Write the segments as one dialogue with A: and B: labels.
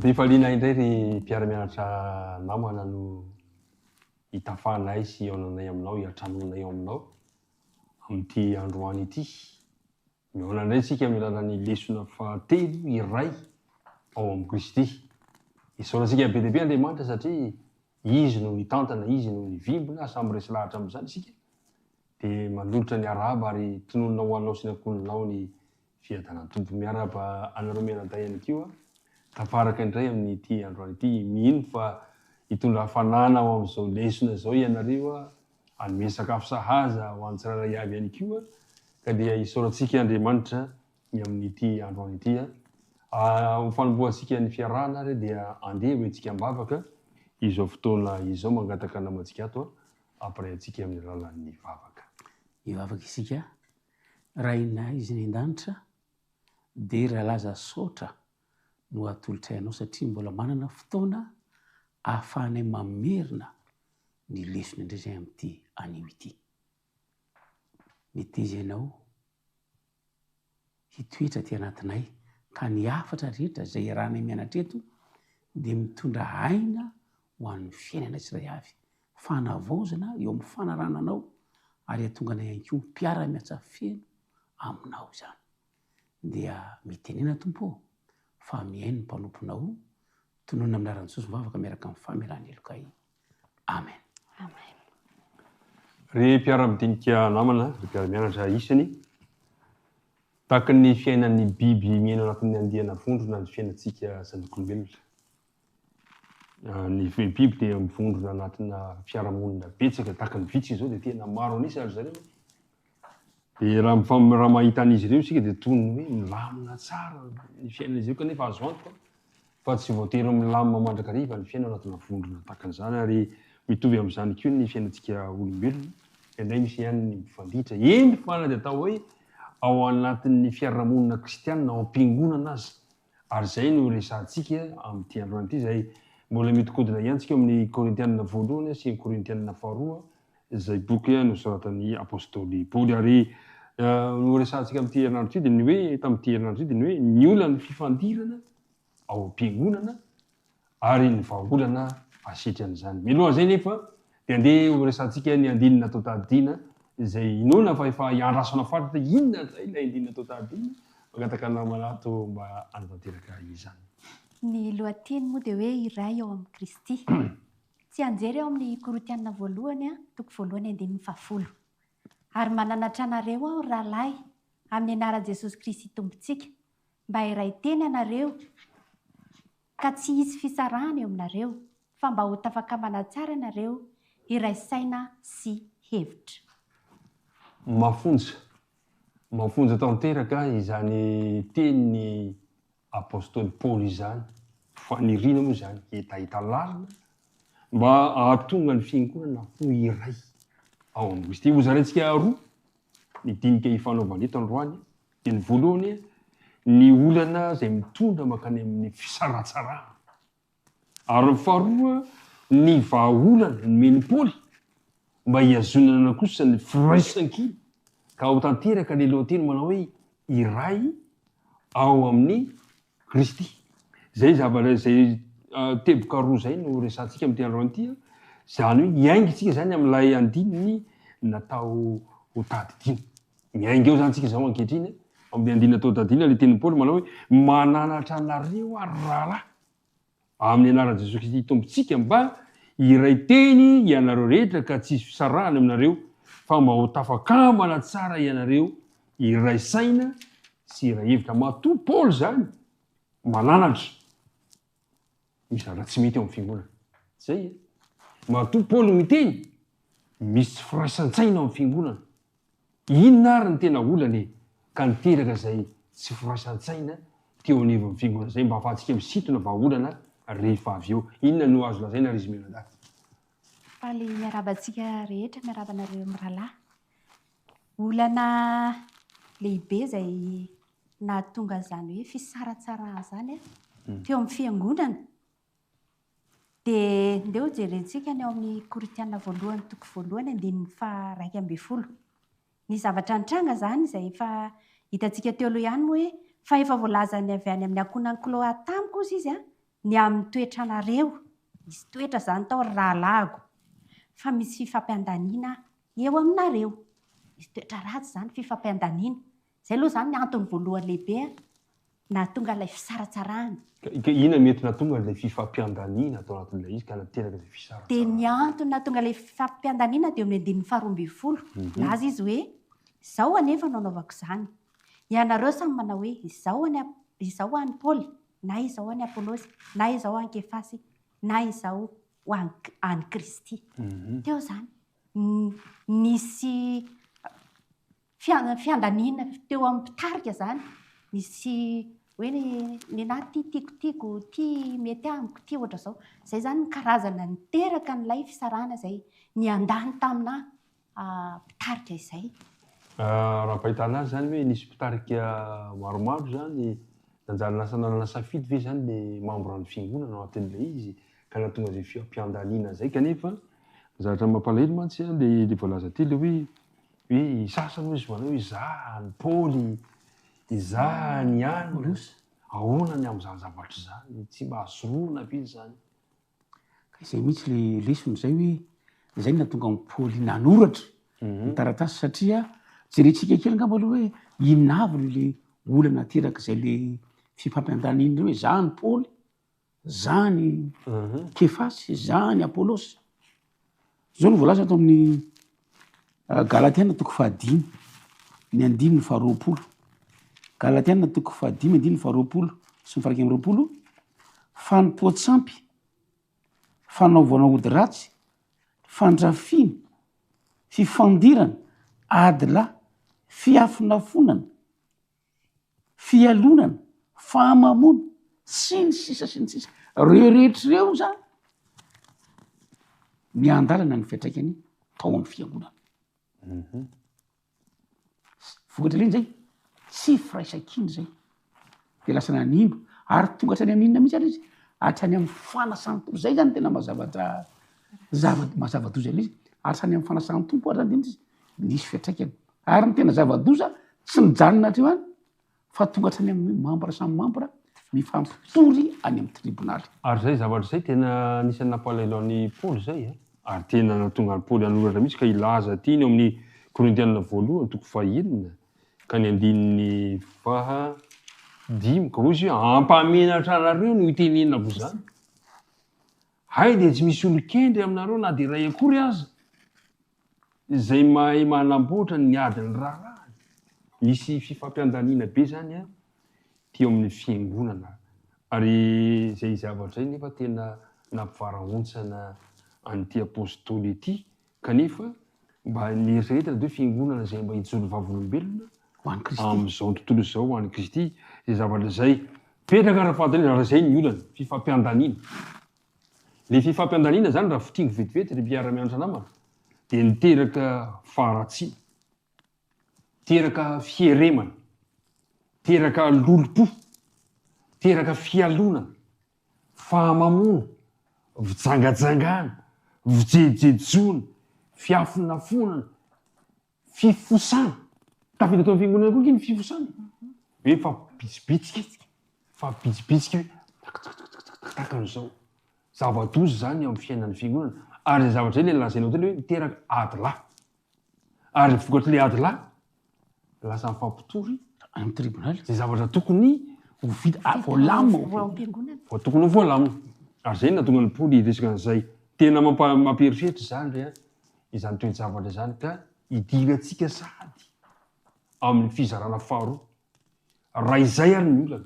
A: Fifaliana indray ry mpiara-mianatra namana no hitafanay sy aonanay aminao, hiatranonay aminao amin'ity androany ity. Mihaona indray isika milalany lesona fahatelo iray ao amin'ny Kristy. Isaorantsika be dia be Andriamanitra satria izy no nitantana, izy no nivimbina, samy resy lahatra amin'izany isika. Dia manolotra ny arahaba ary tononona ho anao sy ny ankohonanao ny fiadanan'ny tompo. Miaraba anareo mianadahy ihany koa tafaraka indray amin'ity androany ity. Mino fa hitondra hafanana ao amin'izao lesona izao ianareo hanome sakafo sahaza ho an'ny tsirairay avy ihany koa. Ka dia isaorantsika Andriamanitra ny amin'ity androany ity. Ho fanombohantsika ny fiarahana ary dia andeha hoentsika mivavaka izao fotoana izao mangataka namantsika ato après antsika amin'ny alalan'ny vavaka.
B: Hivavaka isika raina izy ny an-danitra dia rahalaza saotra no atolotra ianao satria mbola manana fotoana ahafahanay mamerina ny lesona indray izay amin'ity anio ity. Mety izy ianao hitoetra ty anatinay ka ny hafatra rehetra izay iarahanay mianatra eto dia mitondra aina ho an'ny fiainana tsiray avy, fanavaozana eo amin'ny fanarananao ary ahatonga anay ihany koa mpiara-miasa feno aminao izany. Dia mitenena Tompo fa mihaino ny mpanomponao, tononona amin'ny anaran'i Jesosy mivavaka miaraka amin'ny famelan'ny Elokay. Amen.
C: Amen.
A: Ry mpiara-midinika namana, ry mpiara-mianatra isany, tahaka ny fiainan'ny biby miaina anatin'ny andiana vondrona ny fiainantsika zanak'olombelona. Ny biby dia mivondrona anatina fiarahamonina betsaka tahaka ny vitsika izao dia tena maro anisy ary zareo. Dia raha mahita an'izy ireo isika dia toy ny hoe milamina tsara ny fiainan'izy ireo kanefa azo antoka fa tsy voatery milamina mandrakariva ny fiaina anatina vondrona tahaka an'izany ary mitovy amin'izany koa ny fiainantsika olombelona. Indray misy ihany ny mifanditra eny fa na dia atao hoe ao anatin'ny fiarahamonina kristianina ao am-piangonana azy. Ary izay no resantsika amin'ity androany ity izay mbola mitokodina ihany tsika amin'ny Korintianina voalohany sy Korintianina faharoa izay boky nosoratan'ny apôstôly Paoly ary no resantsika amin'ity herinandro ity dia ny hoe tamin'ity herinandro ity dia ny hoe ny olana ny fifandirana ao am-piangonana ary ny vahaolana asitran'izany. Mialoha izay nefa dia andeha ho resantsika ny andinina atao tadidina izay inona fa efa hiandrasana fantatra inona izay ilay andinina atao tadidina mangataka namanato mba hanatanteraka izany.
C: Ny lohateny moa dia hoe iray ao amin'ny Kristy. Tsy anjery ao amin'ny Korintianina voalohany toko voalohany 10:10. Ary mananatra anareo aho rahalahy amin'ny anaran'i Jesosy Kristy tompontsika mba iray teny anareo ka tsy hisy fisarahana eo aminareo fa mba ho tafakamana tsara ianareo iray saina sy hevitra.
A: Mafonja tanteraka izany tenin'ny apôstôly Paoly izany, faniriana moa izany, hitahita lalina mba ahatonga ny fiangonana ho iray ao amin'ny Kristy. Ho zaraintsika roa ny dinika hifanaovana eto androany dia ny voalohany ny olana izay mitondra mankany amin'ny fisaratsarana ary ny faharoa ny vahaolana ny meny Paoly mba hiazonana kosa ny firaisan-kina ka ho tanteraka ny lohateny manao hoe iray ao amin'ny Kristy. Zay zavatra izay teboka roa izay no resantsika amin'ity androany ity. Izany hoe hiainga isika izany amin'ilay andininy natao ho tadidina. Miainga eo izany isika izao ankehitriny amin'ny andinina atao tadidina ilay tenin'ny Paoly manao hoe mananatra anareo rahalahy amin'ny anaran'i Jesosy Kristy tompontsika mba iray teny ianareo rehetra ka tsisy fisarahana aminareo fa mba ho tafakamana tsara ianareo iray saina sy iray hevitra. Matoa Paoly izany mananatra misy zavatra tsy mety eo amin'ny fiangonana. Zay matoa Paoly miteny misy tsy firaisan-tsaina ao amin'ny fiangonana. Inona ary ny tena olany ka niteraka izay tsy firaisan-tsaina teo anivon'ny fiangonana izay mba ahafahantsika misintona vahaolana rehefa avy eo. Inona no azo lazaina ry izy menadahy?
C: Faly miarabantsika rehetra, miarabanareo amin'ny rahalahy. Olana lehibe izay nahatonga izany hoe fisaratsarana izany teo amin'ny fiangonana dia ndeo jerentsika ny ao amin'ny Korintianina voalohany toko voalohany 1:12. Ny zavatra nitranga izany izay efa hitantsika teo aloha ihany moa hoe fa efa voalazany avy any amin'ny ankohonan'ny Kloa tamiko kosa izy ny amin'ny toetranareo misy toetra zany tao rahalago fa misy fifampiandaniana eo aminareo. Misy toetra ratsy zany fifampiandaniana. Zay aloha zany ny antony voalohany lehibe na tonga ilay fisaratsarahana.
A: Ina mety natonga ilay fifampiandaniana atao anatin'ilay izy ka nateraka ilay fisaratsarahana.
C: Dia ny antony natonga ilay fifampiandaniana dia amin'ny andininy 12. Laza izy hoe izao anefa no anaovako izany. Ianareo samy manao hoe izao any Paoly, na izao any Apôlôsy, na izao any Kefasy, na izao any Kristy. Teo zany nisy fiandaniana teo amin'ny mpitarika zany. Nisy hoe ny na ty tiako, ty mety amiko, ty ohatra zao. Zay zany ny karazana niteraka n'ilay fisarahana zay niandany tamina mpitarika izay.
A: Raha pahitana azy zany hoe nisy mpitarika maromaro zany nanjary lasa safidy ve zany le membre-ny fiangonana ao anatin'ilay izy ka nahatonga zay fiampiandaniana zay kanefa zavatra mampalahelo mantsy le voalaza ty le hoe sasany hoe zovanao hoe izaho ny Paoly, izaho ny any ahoana ny amin'izany zavatra zany tsy mba hasoroana be zany.
B: Ka izay mihitsy le lesona zay hoe zay natonga amin'ny Paoly nanoratra ny taratasy satria jerentsika kely ngamba aloha hoe inavy le olana teraka zay le fifampiandaniana hoe za ny Paoly, za ny Kefasy, za ny Apôlôsy. Zao no voalaza atao amin'ny Galatiana 5:5 ny 5:20. Galatiana 5:5 5:20 sy ny faraka 20. Fanompoatsampy, fanaovana ody ratsy, fandrafiny, fifandirana, adila, fiafinafonana, fialonana, fahamamona, sy ny sisa. Reo rehetr'ireo zany miandalana ny fiantraikany tao amin'ny fiangonana. Vokatra leny zay tsy firaisan-kiny zay dia lasa nanimbo ary tonga hatrany amin'ny inona mihitsy ary izy hatrany amin'ny fanasan-tompo. Zay zany tena mazava-doza izy hatrany amin'ny fanasan-tompo ary zany nisy fiantraikany ary ny tena zava-doza tsy nijanona hatreo any fa tonga hatrany amin'ny membre samy membre mifampitory any amin'ny tribonaly.
A: Ary zay zavatra zay tena anisan'ny nampalahelo an'ny Paoly zay ary tena natonga ny Paoly hanoratra mihitsy ka ilaza tiany eo amin'ny Korintianina 1:5 ka ny 5:5 ka ozy hoe ampamenatra anareo no itenenina vo zany. Hay dia tsy misy olo-kendry aminareo na dia ray akory aza izay mahay manamboatra ny adiny raharaha. Misy fifampiandaniana be zany teo amin'ny fiangonana ary zay zavatra zay nefa tena nampivarahontsana an'ity apôstôly ity kanefa mba nieritreretana hoe fiangonana zay mba hijoro vavolombelona amin'izao tontolo izao ho an'i Kristy. Zay zavatra zay petraka raha fantany raha zay ny olana fifampiandaniana. Le fifampiandaniana zany raha fitingo vetivety le mpiara-mianatra namana dia niteraka faharatsiana, teraka fieremana, teraka lolo-po, teraka fialonana, fahamamona, vijangajangana, vijejejona, fiafinafonana, fifosana. Tafita tao amin'ny fiangonana koa ny fifosana hoe fampitsipitsika hoe takan'izao zava-doza zany amin'ny fiainan'ny fiangonana. Ary zay zavatra zay le lazainao tena hoe miteraka adila ary vokatry le adila lasa mifampitory
B: amin'ny tribonaly.
A: Zay zavatra tokony ho vita voalamina tokony ho voalamina. Ary zay natonga ny Paoly resaka an'izay tena mampieritreritra zany le izany toe-javatra zany ka idirantsika sady amin'ny fizarana faharoa. Raha izay ary ny olana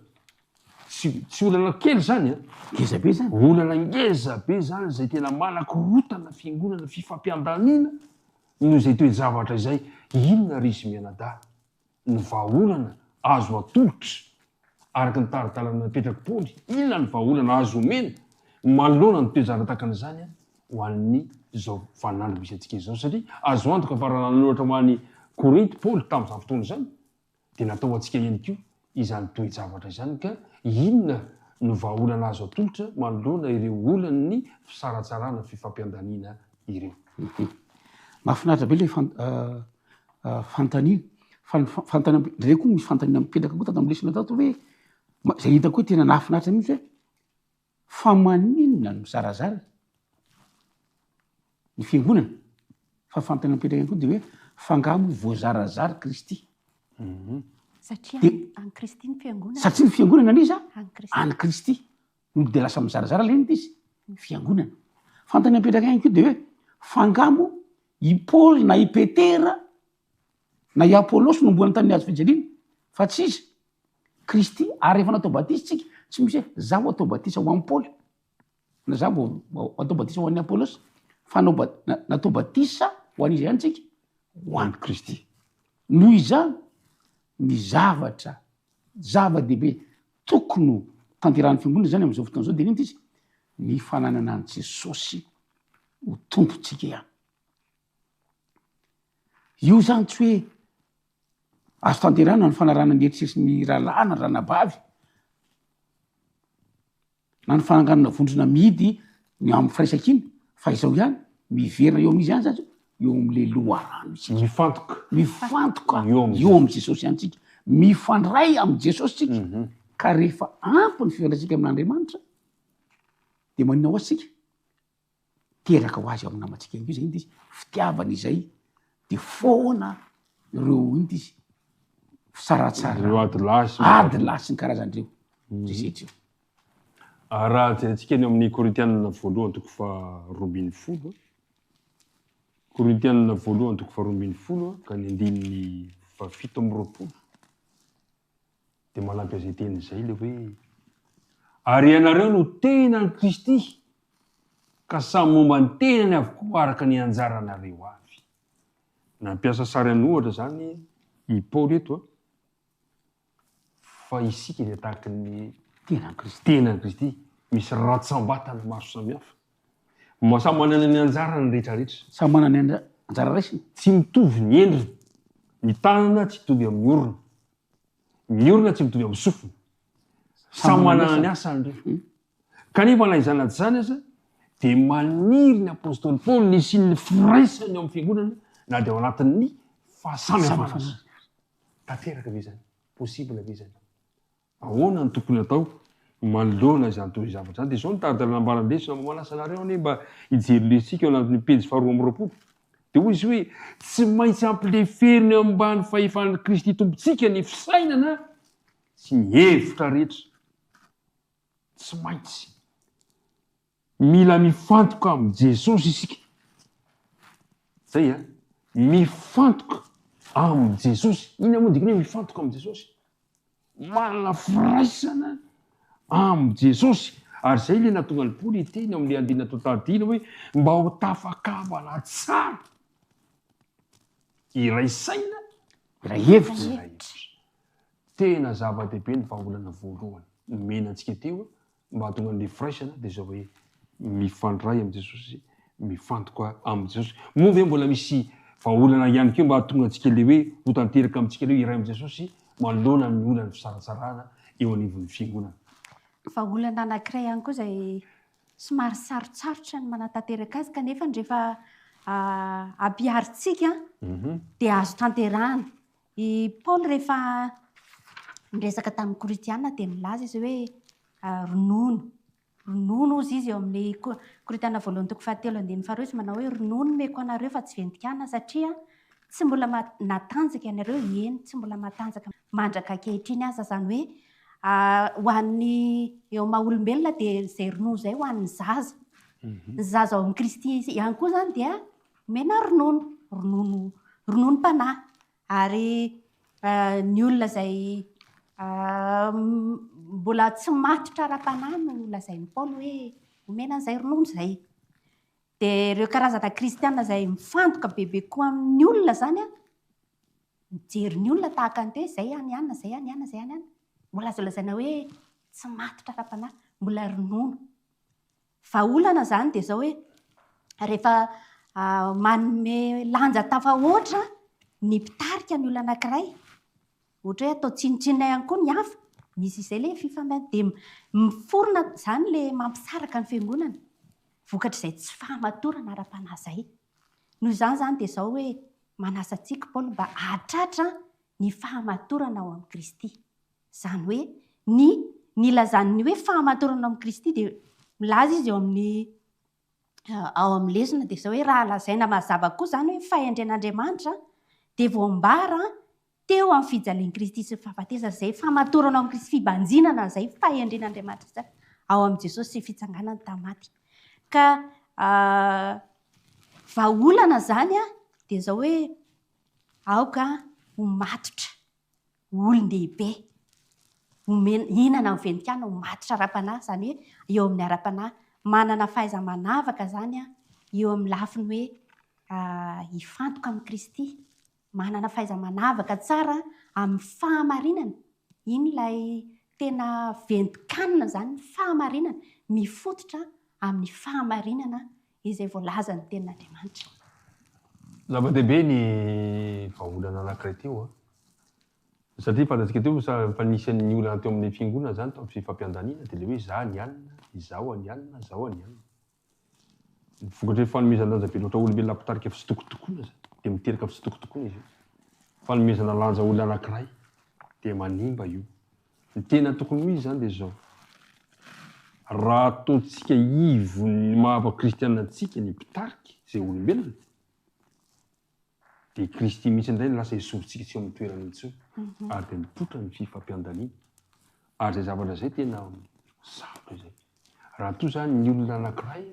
A: tsy olana kely zany
B: ngezabe zany
A: olana ngezabe zany zay tena manakorotana fiangonana fifampiandaniana no zay toe-javatra izay. Inona ry izy mianadahy ny vahaolana azo atolotra araka ny taritalana napetraka Paoly? Inona ny vahaolana azo omena manoloana ny toe-javatra takan'izany ho an'ny zao vaninandro misy antsika izao satria azo antoka fa raha nanoratra ho an'ny Korinty Paoly tamin'izany fotoana izany dia natao antsika ihany koa izany toe-javatra izany. Ka inona no vahaolana azo atolotra manoloana ireo olany fisaratsarana fifampiandaniana ireo.
B: Mahafinaritra be le fantaniana ndraiky koa misy fantaniana mipetraka koa tato amin'ny lesona tato hoe zay hitako hoe tena nahafinaritra mihitsy hoe fa maninona no zarazara ny fiangonana fa fantany mipetraka ihany koa de hoe fangamo voazarazara Kristy.
C: Satria any Kristy ny fiangonana.
B: Satria ny fiangonana aniza
C: Any Kristy.
B: any Kristy no de lasa mizarazara lenity izy fiangonana. Fantany mipetraka ihany koa de hoe fangamo i Paoly na i Petera na i Apôlôsy nomboana tamin'ny hazo fijaliana fa tsy izy Kristy. Ary rehefa natao batisa tsika tsy misy hoe zaho atao batisa ho an'ny Paoly na zaho atao batisa ho an'ny Apôlôsy fa natao batisa ho an'izy ihany tsika ho an'ny Kristy. Noho izany ny zava-dehibe tokony tanterahan'ny fiangonana zany amin'izao fotoana zao de nity izy ny fananana an' Jesosy ho tompontsika ihany. Io zany tsy hoe azo tanterana ny fanarana ny eritreritry ny rahalahy na ranabavy na ny fananganana vondrona mihidy ny amin'ny firaisan-kina fa izao ihany miverina eo amin'izy ihany zany eo amin'le loharano isika mifantoka eo amin'ny Jesosy ihany tsika mifandray amin'ny Jesosy tsika ka rehefa ampy ny fifandraitsika amin'Andriamanitra de manina ho azy tsika teraka ho azy ao amin'ny namantsika io zay izy fitiavana izay de foana ireo inty izy fisaratsara ady lasy ny karazan'ireo zezetra io.
A: Raha jerentsika eny amin'ny Korintianina voalohany toko fa 12 Korintianina voalohany toko fa 12 ka ny andininy fa 7 de manampy azay teny zay le hoe ary ianareo no tenany Kristy ka samy momba ny tenany avokoa araka ny anjaranareo avy. Nampiasa sary any ohatra zany i Paoly eto fa isika de tahaka ny tenany Kristy misy ratsambatana maro samihafa samy manana ny anjarany rehetrarehetra
B: samy manana ny anjara raisiny
A: tsy mitovy ny endriny ny tanana tsy mitovy amin'ny orona tsy mitovy amin'ny sofina samy manana ny asany reo kanefa na izany zany aza de maniry ny apôstôly Paoly ny sin'ny firaisany eo amin'ny fiangonana na de ao anatin'ny fahasamihafana tanteraka ve zany possible ve zany ahoana ny tokony atao manoloana izany toy zavatra zany de zao nitardalana ambaran'lesona mamalasa anareo ane mba hijery lesika eo anatin'ny pejy 220 de hoy izy hoe tsy maintsy ampileferiny ambany fahefan'ny Kristy tompontsika ny fisainana sy ny hevitra rehetra tsy maintsy mila mifantoka amin'ny Jesosy isika zay mifantoka amin'ny Jesosy. Ina moa dikany hoe mifantoka amin'ny Jesosy manana firaisana amin'ny Jesosy ary zay le natonga ny Paoly teny amin'ny andina totatina hoe mba ho tafakambana tsara iray saina iray hevitra. Tena zava-dehibe ny vahaolana voalohany nomenantsika teo mba hatonga an'le firaisana de zao hoe mifandray amin'ny Jesosy mifantoka amin'ny Jesosy. Moa ve mbola misy vahaolana ihany keo mba hatonga antsika le hoe ho tanteraka amintsika le iray amin'ny Jesosy manoloana ny olana fisaratsarana eo anivon'ny fiangonana.
C: Vahaolana anankiray ihany koa zay somary sarotsarotra ny manatanteraka azy kanefa rehefa ampiaritsika de azo tanterahana. I Paoly rehefa miresaka tamin'ny Korintiana de milaza izy hoe ronono ozy izy eo amin'ny Korintiana voalohany toko 7:2 izy manao hoe ronono meko anareo fa tsy ventikana satria tsy mbola natanjaka ianareo eny tsy mbola matanjaka mandraka ankehitriny aza zany hoe ho an'ny eo maha olombelona de zay ronono zay ho an'ny zaza ny zaza ao amin'ny Kristy ihany koa zany dia mena rononom-panahy ary ny olona zay mbola tsy matotra ara-panahy no lazain'ny Paoly hoe omena an'izay ronono zay. De ireo karazana kristiana zay mifantoka bebe koa amin'ny olona zany mijery ny olona tahaka ny hoe zay any anina zay any anina zay any anina mbola azo lazaina hoe tsy matotra ara-panahy mbola ronono. Vahaolana zany de zao hoe rehefa manome lanja tafahoatra ny mpitarika ny olona anankiray ohatra hoe atao tsinotsinona ihany koa ny hafa misy izay le fifambiana de miforona zany le mampisaraka ny fiangonana vokatra izay tsy fahamatorana ara-panahy zay. Noho izany zany de zao hoe manasa antsika Paoly mba hahatratra ny fahamatorana ao amin'ny Kristy. Zany hoe ny lazany hoe fahamatorana ao amin'ny Kristy de milaza izy eo amin'ny ao amin'ny lesona dia zao hoe raha lazaina mazava koa zany hoe fahendren'Andriamanitra dia voambara teo amin'ny fijalian'i Kristy sy fahafatesana zay famatorana amin'ny Kristy fibanjinana zay fahendren'Andriamanitra zay ao amin'ny Jesosy sy fitsanganany tamaty. Ka vahaolana zany dia zao hoe aoka ho matotra olon-dehibe hinana amin'ny venikana ho matotra ara-panahy zany hoe eo amin'ny ara-panahy manana fahaiza-manavaka zany eo amin'ny lafiny hoe hifantoka amin'ny Kristy, manana fahaiza-manavaka tsara amin'ny fahamarinana. Iny ilay tena ventikanina zany fahamarinana, mifototra amin'ny fahamarinana izay voalaza ny tenin'Andriamanitra.
A: Zava-dehibe ny vahaolana anankiray teo satria fantatsika teo fa nisy ny olana teo amin'ny fiangonana zany tao amin'ny fifampiandaniana dia le hoe izaho ny alina, izaho ny alina, izaho ny alina. Vokatry ny fanomezan-danja be loatra olombelona ampitarika fitsitokotokoana zany dia miteraka fitsitokotokoana izy io. Fanomezana lanja olona anankiray dia manimba io. Ny tena tokony ho izy zany dia zao. Raha ataontsika ivo ny maha-kristianina antsika ny mpitarika izay olombelona dia Kristy mihitsy indray no lasa isorontsika tsy eo amin'ny toerana intsony ary dia mipotra ny fifampiandaniana. Ary zay zavatra zay tena sarotra izay. Raha toa zany ny olona anankiray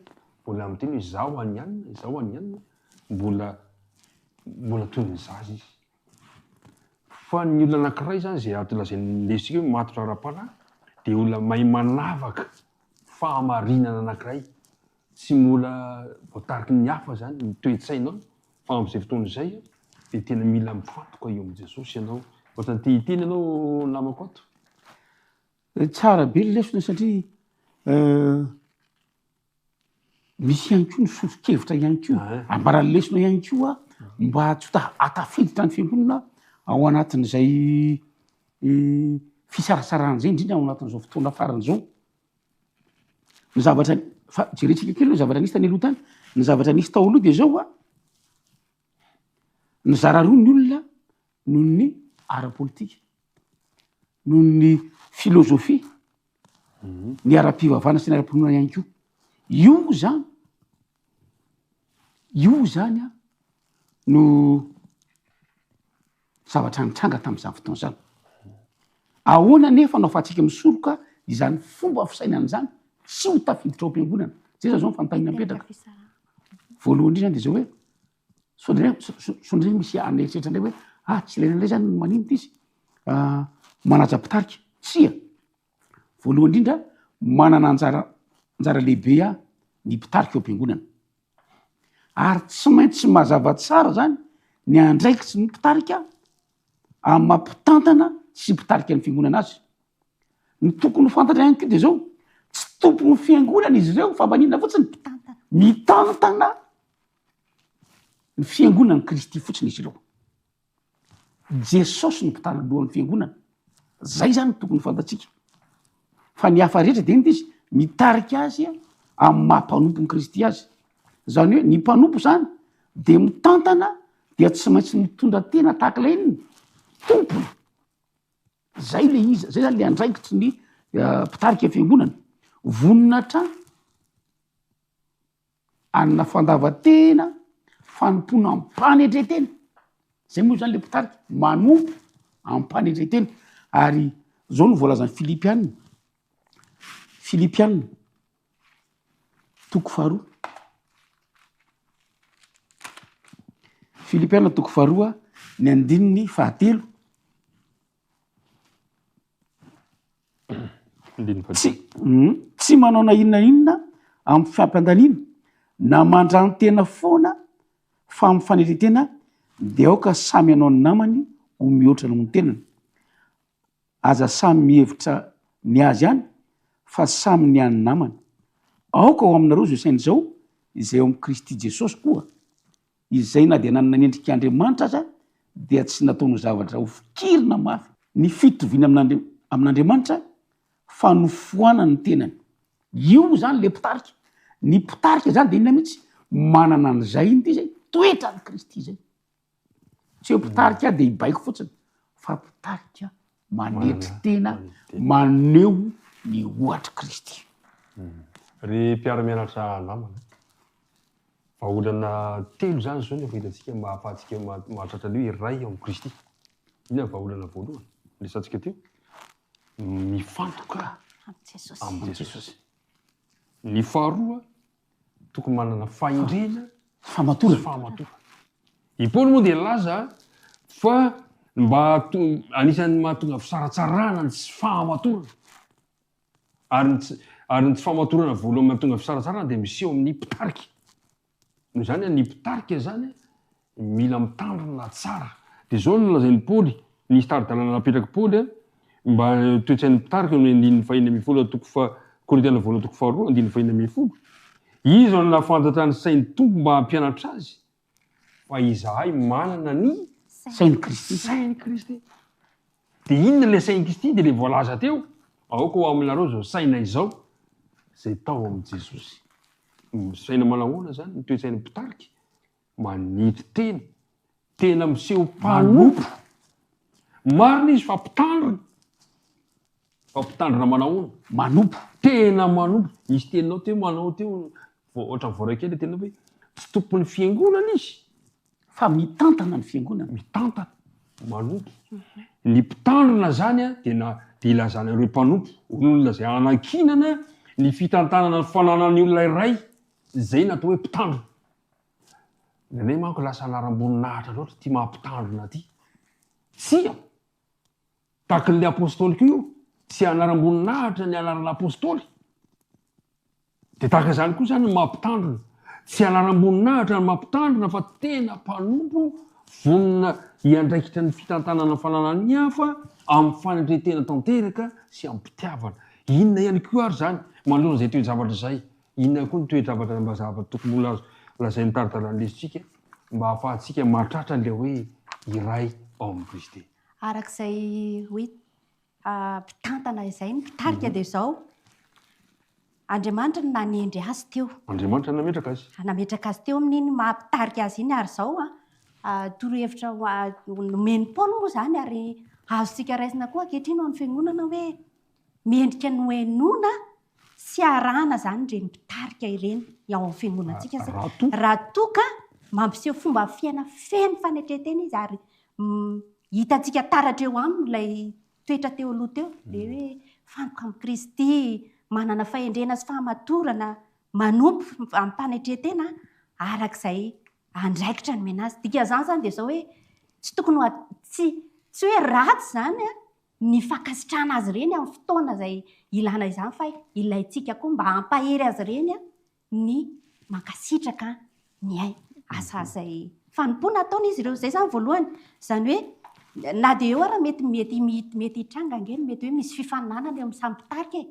A: mbola miteny hoe izaho any alina, izaho any alina, mbola toy ny zaza izy. Fa ny olona anankiray zany izay ato lazain'ny lesika hoe matotra ara-panahy dia olona mahay manavaka fahamarinana anankiray. Tsy mbola voatariky ny hafa zany ny toe-tsainao fa amin'izay fotoana izay dia tena mila mifantoka eo amin'ny Jesosy ianao. Ohatrany tia hiteny ianao namako ato.
B: Tsara be ny lesona satria misy ihany koa ny sosokevitra ihany koa ambaran'ny lesona ihany koa mba tsy atafiditra ny fiangonana ao anatin'izay fisarasarana izay indrindra ao anatin'izao fotoana faran'izao. Ny zavatra fa jerentsika kely ny zavatra nisy tany aloha tany, ny zavatra nisy tao aloha dia zao ny zara roa ny olona noho ny ara-politika, noho ny filozofia, ny ara-pivavahana sy ny ara-pinoana ihany koa. Io zany no zavatra nitranga tamin'izany fotoana izany. Ahoana nefa no ahafahantsika misoroka izany fomba fisainana izany tsy ho tafiditra ao am-piangonana. Zay zao ny fanontaniana mipetraka. Voalohany indrindra zany dia zao hoe sondre misy aneritreritra indray hoe tsy ilaina indray zany no maninona izy manaja-pitarika. Tsia. Voalohany indrindra manana anjara lehibe ny mpitarika eo am-piangonana. Ary tsy maintsy mazava tsara zany ny andraikitsy ny mpitarika amin'ny mampitantana sy mpitarika ny fiangonana azy. Ny tokony fantatra ihany koa dia zao tsy tompony fiangonana izy ireo fa maninona fotsiny mitantana ny fiangonan'ny Kristy fotsiny izy ireo. Jesosy no mpitana alohan'ny fiangonana. Zay zany tokony fantatsika. Fa ny hafa rehetra dia izy mitarika azy amin'ny mampanompo ny Kristy azy. Zany hoe ny mpanompo zany dia mitantana dia tsy maintsy mitondra tena tahaka ilay inona tompony. Zay le izy, zay zany le andraikitsy ny mpitarika fiangonana. Vonona hatrany anona fandavan-tena fanompoana ampanetretena. Zay moa zany le mpitarika manompo ampanetretena. Ary zao no voalazan'ny Filipianina toko faharoa. Filipianina toko faharoa ny andininy fahatelo. Tsy manao na inona inona amin'ny fiampiandaniana na mandrano tena foana fa amin'ny fanetretena dia aoka samy anao ny namany ho mihoatra ny tenany. Aza samy mihevitra ny azy ihany fa samy ny any namany. Aoka ho aminareo zao saina izao izay ao amin'ny Kristy Jesosy koa, izay na dia nanana ny endrik'Andriamanitra aza dia tsy nataony zavatra ho fikirina mafy. Ny fitoviana amin'Andriamanitra fa nofoanany ny tenany. Io zany le mpitarika. Ny mpitarika zany dia inona mihitsy manana an'izay iny zay toetra ny Kristy zay. Tsy hoe mpitarika dia hibaiko fotsiny fa mpitarika manetry tena maneho ny ohatra Kristy.
A: Ry mpiara-mianatra namana vahaolana telo zany zao ny efa hitantsika mahafahantsika mahatratra ny hoe iray ao amin'ny Kristy. Ina vahaolana voalohany resantsika teo mifantoka amin'ny Jesosy. Ny faharoa tokony manana fahendrena famatorana. I Paoly moa dia laza fa mba anisan'ny mahatonga fisaratsarana ny tsy fahamatorana ary ny tsy fahamatorana voalohany mahatonga fisaratsarana dia miseho amin'ny mpitarika. Noho izany ny mpitarika zany mila mitandrina tsara. Dia zao no lazain'ny Paoly ny tari-dalàna napetraka Paoly mba toetsain'ny mpitarika no 9:20 Korintiana 2:2 izy no nafantatrany sain'ny tompo mba hampianatra azy fa izahay manana ny
B: sain'ny Kristy.
A: Dia inona ilay sain'ny Kristy dia ilay voalaza teo aoka ho aminareo zao saina izao zay tao amin'ny Jesosy. Saina manahoana zany ny toetsain'ny mpitarika manity tena miseho mpanompo. Marina izy fa mpitandrina manahoana manompo tena manompo. Izy teninao teo manao teo ohatra voarakely tena hoe tsy tompon'ny fiangonana izy
B: fa mitantana ny fiangonana.
A: Mitantana manompo. Ny mpitandrina zany dia ilazana ireo mpanompo olona zay anankinana ny fitantanana ny fananan'ny olona iray zay natao hoe mpitandrina. Nenay manko lasa anaram-boninahitra loatra ty mampitandrina ty. Tsia tahaka ny apôstôly ko io tsy anaram-boninahitra ny anaran'apôstôly. Dia tahaka zany koa zany mampitandrina. Tsy anaram-boninahitra ny mampitandrina fa tena mpanompo vonona hiandraikitra ny fitantanana fananan'ny hafa amin'ny fanendretena tanteraka sy amin'ny mpitiavana. Inona ihany koa ary zany manoloana izay toe-javatra izay. Inona koa ny toe-javatra mazava tokony lazain'ny tari-dalàna lesitsika mba hahafahantsika mahatratra an'ilay hoe iray ao amin'ny Kristy.
C: Arak'izay hoe mpitantana izay ny mpitarika dia izao Andriamanitra no nanendry azy teo.
A: Andriamanitra nametraka azy.
C: Nametraka azy teo amin'iny mampitarika azy iny ary izao torohevitra nomeny Paoly moa zany ary azontsika raisina koa ankehitriny ao amin'ny fiangonana hoe mendrika ny hoenona sy arahana zany ireny mpitarika ireny ao amin'ny fiangonantsika. Raha toka mampiseho fomba fiaina feno fanetretena izy ary hitantsika taratra eo aminy ilay toetra teo aloha teo dia hoe fantoka amin'ny Kristy, manana fahendrena sy fahamatorana, manompo amin'ny fanetretena arak'izay andraikitra ny mena azy. Dika zany zany dia zao hoe tsy tokony tsy hoe ratsy zany ny fankasitrahana azy ireny amin'ny fotoana izay ilana izany fa ilaintsika koa mba hampahery azy ireny ny mankasitraka ny asa izay fanompoana ataona izy ireo. Izay zany voalohany zany hoe na dia eo ara mety hitranga angeny mety hoe misy fifaninanana eo amin'ny samy mpitarika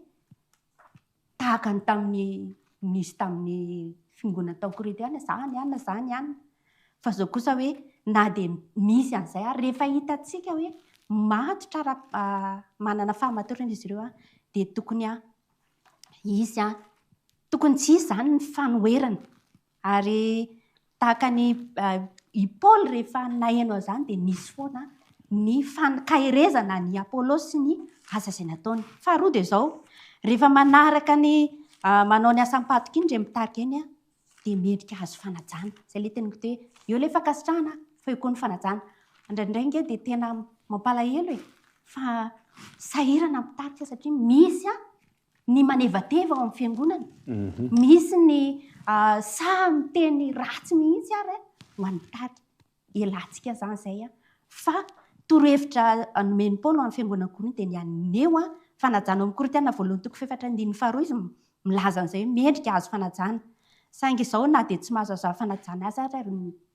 C: tahaka ny tamin'ny nisy tamin'ny fiangonana tao Korintiana zany ihany. Fa zao kosa hoe na dia misy an'izay ary rehefa hitantsika hoe matotra manana fahamatorana izy ireo dia tokony izy tokony tsy izy zany ny fanoherana. Ary tahaka ny i Paoly rehefa naheno zany dia nisy foana ny fankaherezana ny Apôlôsy sy ny asa izay nataony. Faharoa dia izao rehefa manaraka ny manao ny asa mipatoka iny ndray mitarika iny dia mendrika azo fanajana. Izay ilay teniko hoe eo ilay fankasitrahana fa eo koa ny fanajana. Indraindray nge dia tena mampalahelo fa sahirana mitarika satria misy ny manevateva ao amin'ny fiangonana. Misy ny sa miteny ratsy mihitsy ary ho an'ny mitarika. Elantsika zany izay fa torohevitra nomeny Paoly amin'ny fiangonana Korinty dia ny aneo fanajana ao amin'ny Korintiana 2:4 izy milaza an'izay hoe mendrika azo fanajana. Saingy izao na dia tsy mahazo azo fanajana azy ary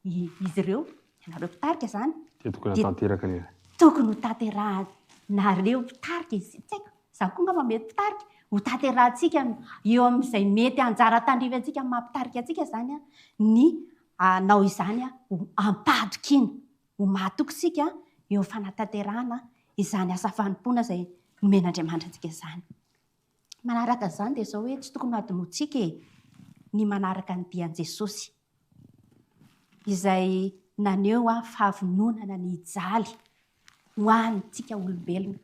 C: izy ireo ianareo mpitarika zany
A: tokony hatanteraka nila.
C: Tokony ho tanterahanareo mpitarika izy. Tsy haiko za koa ngamba mety mpitarika ho tanterahantsika eo amin'izay mety anjara tandrivy antsika mampitarika antsika zany ny nao izany ho ampadoka iny ho mahatoky sika eo fanatanterahana izany asa fanompoana izay nomen'Andriamanitra antsika izany. Manaraka izany dia izao hoe tsy tokony adinoantsika ny manaraka ny dian'i Jesosy izay naneo fahavononana ny hijaly ho antsika olombelona.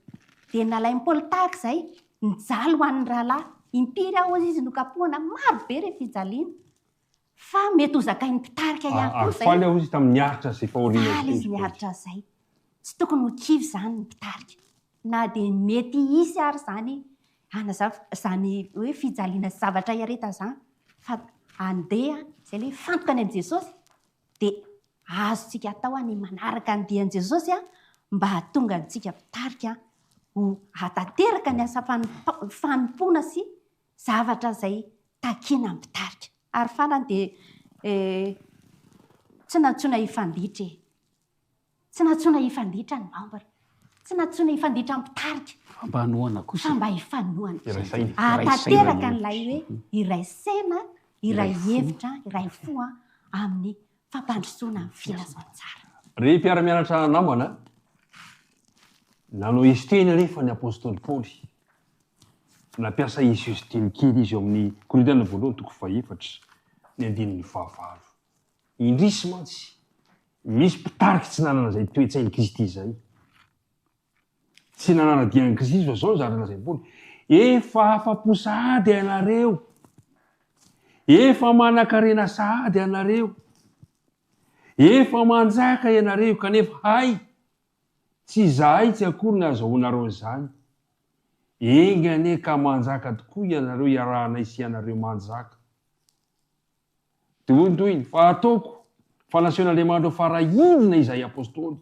C: Dia nalain'ny Paoly tahaka izay nijaly ho an'ny rahalahy impiry aho izy nokapohana maro be re fijaliana fa mety ho zakain'ny mpitarika ihany koa zay
A: faly aho izy tamin'ny niaritra zay fahoriana
C: faly izy miaritra zay tsy tokony ho kivy zany ny mpitarika na de mety isy ary zany zany hoe fijaliana zavatra iareta zany fa andeha zay le fantoka any an' Jesosy de azontsika atao any manaraka andeha an' Jesosy mba hahatonga antsika mpitarika ho hatateraka ny asa fanompoana sy zavatra zay takiana mpitarika ary fanany de tsy natsoina hifanditra tsy natsoina hifanditra ny mambara tsy natsoina hifanditra mpitarika
B: mba hanoana kosa
C: fa mba hifanoana hatateraka n'ilay hoe iray saina iray hevitra iray fo amin'ny fampandrosoana ny filazantsara
A: re mpiara-mianatra namana nanao esiteny rehefa ny apôstôly Paoly nampiasa Jesosy teny kely izy eo amin'ny Korintiana voalohany toko fahaefatra ny andininy fahavalo indrisy mantsy misy mpitarika tsy nanana zay toetsain'ny Kristy zay tsy nanana dian'ny Kristy fa zao zany lazay Paoly efa afa-po sahady ianareo efa manan-karena sahady ianareo efa manjaka ianareo kanefa hay tsy zahay tsy akory ny azahoanareo zany engane ka manjaka tokoa ianareo iarahanay sy ianareo manjaka tointoiny fa ataoko fanasehoan'Andriamanitra fa raha inona izay apôstôly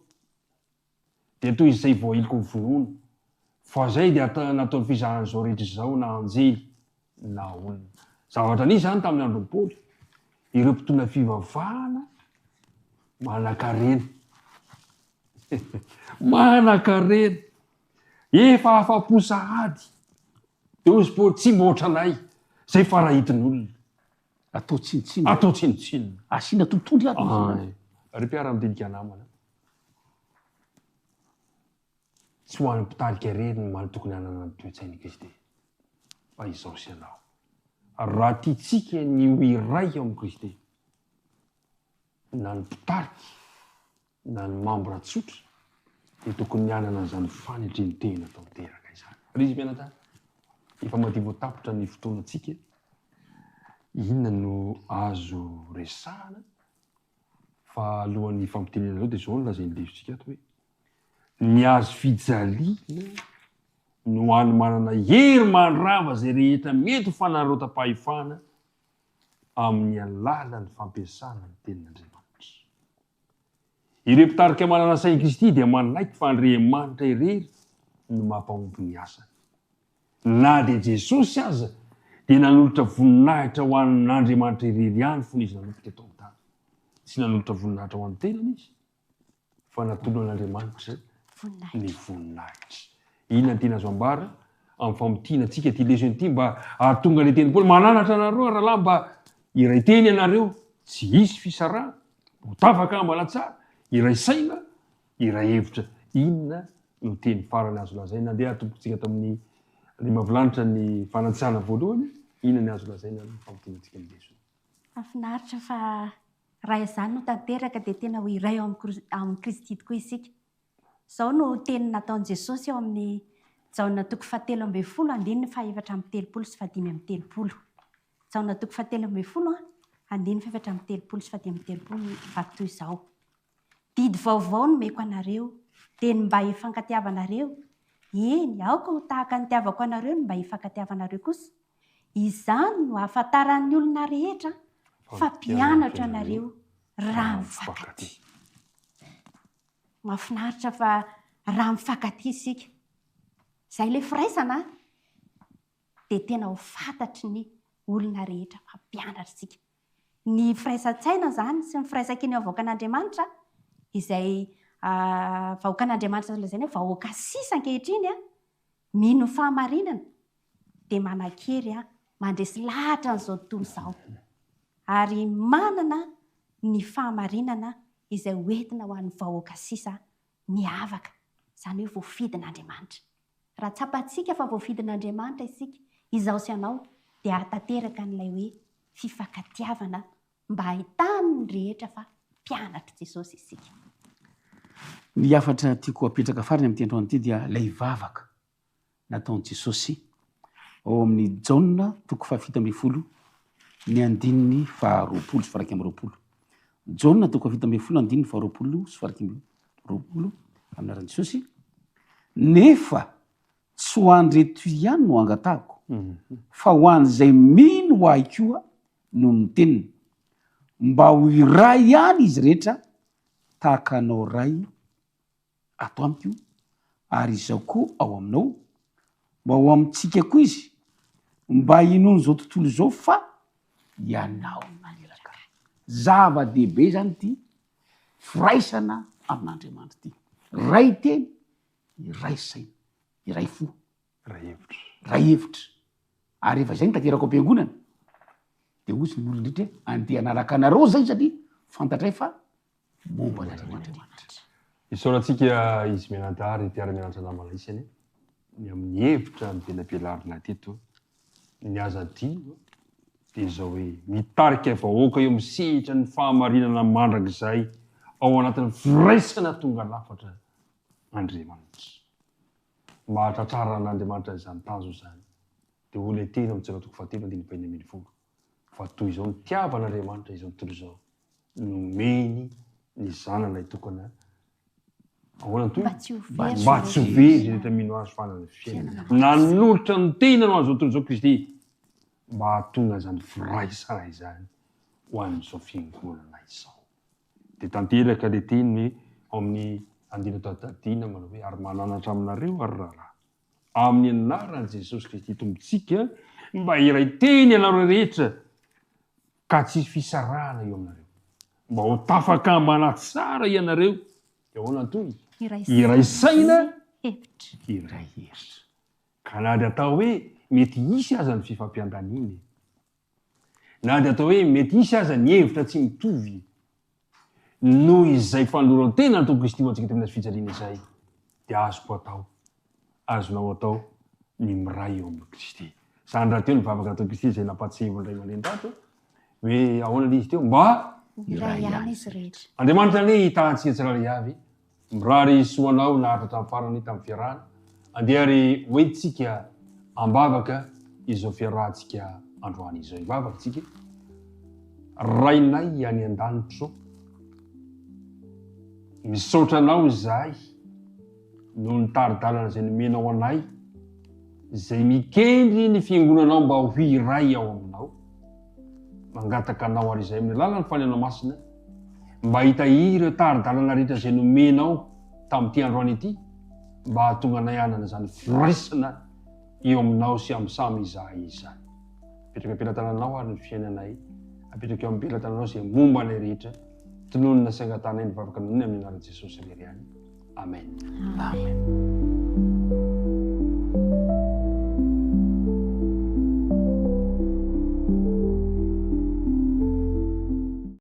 A: de toy izay voahiliko ny finoana fa zay de nataon'ny fizahan'izao rehetra zao na anjely na olona zavatra nisy zany tamin'ny andron'ny Paoly ireo mpitona fivavahana manan-karena manan-karena efa afa-po sahady de ozy Paoly tsy motra anay zay farahitin'olona
B: atao tsinitsinina
A: atao tsinitsinina
B: asiana tontolo iaby
A: re mpiara-midinika namana tsy ho an'ny mpitarika rery ny maly tokony hanana ny toetsain'ny Kristy fa izao sy anao raha tiatsika ny ho iray ao amin'ny Kristy na ny mpitariky na ny mambra tsotra de tokony hanana an'izany fanetreny tena atao teraka izany ry izy mianatany efa mady voatapitra ny fotoanantsika inona no azo resahana fa alohan'ny fampitenena zao de zao no lazain'ny levitsika ato hoe ny azo fijaliana no hany manana hery mandrava zay rehetra mety ho fanarota-pahefana amin'ny alalan'ny fampiasana ny tenin'Andriamanitra. Ireo mpitarika manana sain'i Kristy dia manaiky fa Andriamanitra irery no mampahomby ny asany. Na de Jesosy aza dia nanolotra voninahitra ho an'Andriamanitra irery ihany fony izy nanomboka eto amin'ny tany. Tsy nanolotra voninahitra ho an'ny tenany izy fa natolo an'Andriamanitra ny voninahitra. Inona ny tena azo ambara amin'ny famitiana antsika ty lesony ty mba ahatonga le teny Paoly mananatra anareo rahalahy mba iray teny ianareo tsy hisy fisarahana ho tafaka mbala tsara iray saina iray hevitra. Inona no teny farany azo lazaina andeha atombotsika tamin'ny le mahavilanitra ny fanantsihana voalohany inona ny azo lazaina ny famitiana antsika ny lesony.
C: Mahafinaritra fa raha izany no tanteraka dia tena ho iray ao amin'ny Kristy tokoa isika. Zao no teny nataon'i Jesosy eo amin'ny Jaona toko 7:10 andininy 4:30 sy 5:30. Jaona toko 7:10 andininy 4:30 sy 5:30 vaky toy izao. Didy vaovao no meko anareo, teny mba hifankatiavanareo. Eny, aoka ho tahaka ny tiavako anareo no mba hifankatiavanareo kosa. Izany no ahafantaran'ny olona rehetra fa mpianatra anareo raha mifankatia. Mahafinaritra fa raha mifankatia isika. Zay le firaisana dia tena ho fantatry ny olona rehetra fa mpianatra isika. Ny firaisan-tsaina zany sy ny firaisan-kiny avoaka an'Andriamanitra izay vahoaka an'Andriamanitra lazaina hoe vahoaka sisa ankehitriny mino fahamarinana dia manan-kery mandresy lahatra n'izao tontolo izao ary manana ny fahamarinana izay hoentina ho an'ny vahoaka sisa miavaka, izany hoe voafidin'Andriamanitra. Raha tsapantsika fa voafidin'Andriamanitra isika, izao sy anao dia hatateraka n'ilay hoe fifankatiavana mba ahitany ny rehetra fa mpianatra Jesosy isika.
B: Ny afatra tiako apetraka farany amin'ny tendro an'ity dia lay vavaka nataon'i Jesosy ao amin'ny jauna toko fahafito amby folo ny andininy faharoapolo sy faraky amby roapolo. Jauna toko fahafito amby folo andininy faharoapolo sy faraky amby roapolo amin'ny aran'i Jesosy. Nefa tsy ho andreto ihany no angatahako fa ho an'izay mino ho ahy koa no ny teniny, mba ho iray ihany izy rehetra tahaka anao ray ato amiko, ary izao koa ao aminao, mba ho amintsika koa izy mba inono zao tontolo zao fa ianao nanelaka. Zava-dehibe zany ty firaisana amin'Andriamanitra ty. Ray teny, iray saina, iray fo, ray hevitra. Ary efa zay ny tanterako am-piangonana de ozy ny olona rehetra andeha analaka anareo zay satria fantatray fa momba n'Andriamanitra.
A: Isaorantsika izy menadary mpiara-mianatra namana isany ny amin'ny hevitra mibelabelarina teto ny azadio de zao hoe mitarika vahoaka eo misehitra ny fahamarinana mandrakizay ao anatin'ny firaisana tonga lafatra Andriamanitra. Mahatratrara an'Andriamanitra izany tanjo zany de olona tena amintsika toko fahatelo andiny faina ambin'ny folo fa toy izao ny tiavan'Andriamanitra izao tontolo izao nomeny ny zanany tokana ahoana toy mba tsy ho very rehetra mino azy fanany fiainana nanolotra ny tena no azo tontolo izao Kristy mba hahatonga zany firaisana izany ho an'izao fiangonana izao. De tanteraka le teny hoe ao amin'ny andina tatadina manao hoe ary mananatra aminareo ary raharaha amin'ny anaran'i Jesosy Kristy tombontsika mba iray teny ianareo rehetra ka tsy fisarahana eo aminareo, mba ho tafakambana tsara ianareo de ahoana toy iray saina, iray hevitra. Ka na de atao hoe mety hisy aza ny fifampiandaniny, na de atao hoe mety hisy aza ny hevitra tsy mitovy noho izay fanoloran-tena natao Kristy ho antsika tamina fijaliana izay de azoko atao, azonao atao ny miray eo amin'ny Kristy. Zany raha teo ny vavaka atao Kristy izay nampatsehivy ndray aman-dreny hoe ahoana le izy teo mba
C: iray ihany izy rehetra.
A: Andriamanitra le hitahantsika tsirairay avy mirary soanao nahatratra farany tamin'ny fiarahana andeha ary hoentsika ambavaka izao fiarahantsika androany izao. Ivavaka tsika rainay any an-danitro misaotra anao izahay noho ny taridalana izay nomenao anay izay mikendry ny fiangonanao mba ho iray ao aminao, mangataka anao ary izay amin'ny alalan'ny fanenao masina mba hitahiry ireo taridalana rehetra izay nomenao tamin'ity androany ity mba hahatonga anay hanana zany firaisana eo aminao sy amin'ny samy izahay izany. Apetraka am-pelatananao ary ny fiainanay, apetraka eo am-pelatananao izay momba anay rehetra tononona saingan-tanay ny vavaka nonony amin'ny anaran'i Jesosy Kristiany. Amen.
C: Amen.